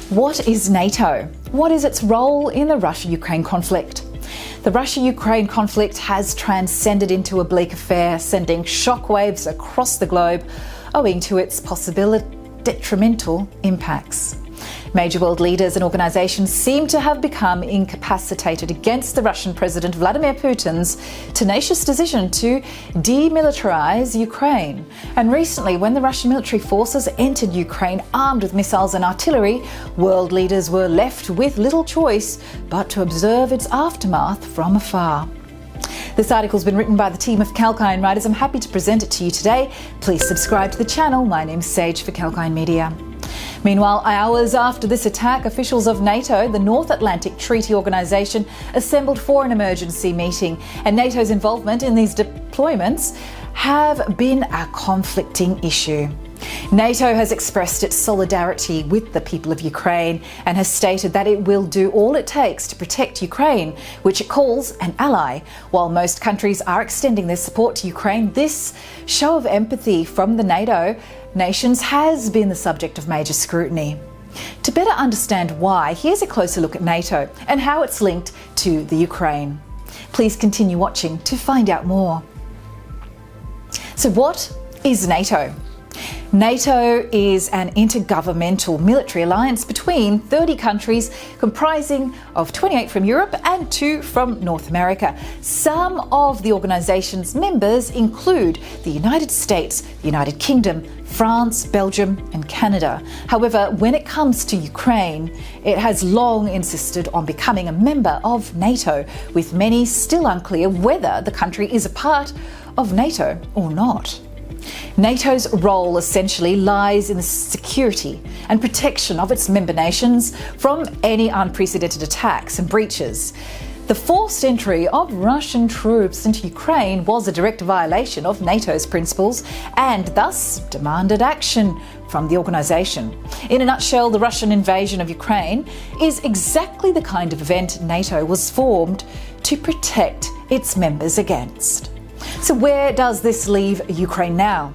What is NATO? What is its role in the Russia-Ukraine conflict? The Russia-Ukraine conflict has transcended into a bleak affair, sending shockwaves across the globe owing to its possible detrimental impacts. Major world leaders and organisations seem to have become incapacitated against the Russian President Vladimir Putin's tenacious decision to demilitarise Ukraine. And recently, when the Russian military forces entered Ukraine armed with missiles and artillery, world leaders were left with little choice but to observe its aftermath from afar. This article's been written by the team of Kalkine writers. I'm happy to present it to you today. Please subscribe to the channel. My name's Sage for Kalkine Media. Meanwhile, hours after this attack, officials of NATO, the North Atlantic Treaty Organisation, assembled for an emergency meeting, and NATO's involvement in these deployments have been a conflicting issue. NATO has expressed its solidarity with the people of Ukraine and has stated that it will do all it takes to protect Ukraine, which it calls an ally. While most countries are extending their support to Ukraine, this show of empathy from the NATO nations has been the subject of major scrutiny. To better understand why, here's a closer look at NATO and how it's linked to the Ukraine. Please continue watching to find out more. So what is NATO? NATO is an intergovernmental military alliance between 30 countries comprising of 28 from Europe and 2 from North America. Some of the organisation's members include the United States, the United Kingdom, France, Belgium and Canada. However, when it comes to Ukraine, it has long insisted on becoming a member of NATO, with many still unclear whether the country is a part of NATO or not. NATO's role essentially lies in the security and protection of its member nations from any unprecedented attacks and breaches. The forced entry of Russian troops into Ukraine was a direct violation of NATO's principles and thus demanded action from the organisation. In a nutshell, the Russian invasion of Ukraine is exactly the kind of event NATO was formed to protect its members against. So where does this leave Ukraine now?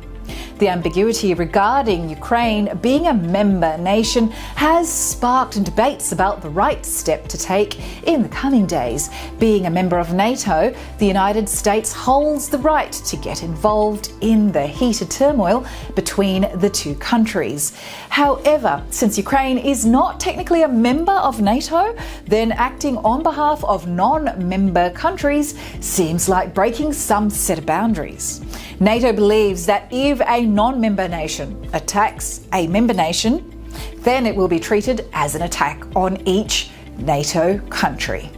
The ambiguity regarding Ukraine being a member nation has sparked debates about the right step to take in the coming days. Being a member of NATO, the United States holds the right to get involved in the heated turmoil between the two countries. However, since Ukraine is not technically a member of NATO, then acting on behalf of non-member countries seems like breaking some set of boundaries. NATO believes that if a non-member nation attacks a member nation, then it will be treated as an attack on each NATO country.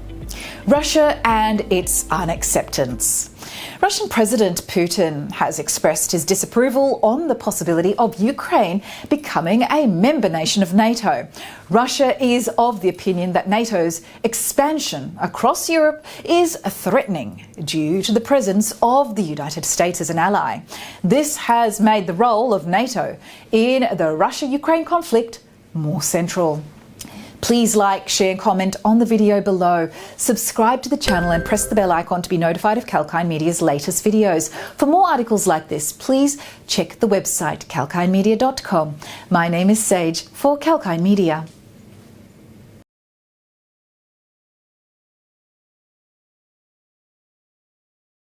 Russia and its unacceptance. Russian President Putin has expressed his disapproval on the possibility of Ukraine becoming a member nation of NATO. Russia is of the opinion that NATO's expansion across Europe is threatening due to the presence of the United States as an ally. This has made the role of NATO in the Russia-Ukraine conflict more central. Please like, share and comment on the video below. Subscribe to the channel and press the bell icon to be notified of Kalkine Media's latest videos. For more articles like this, please check the website kalkinemedia.com. My name is Sage for Kalkine Media.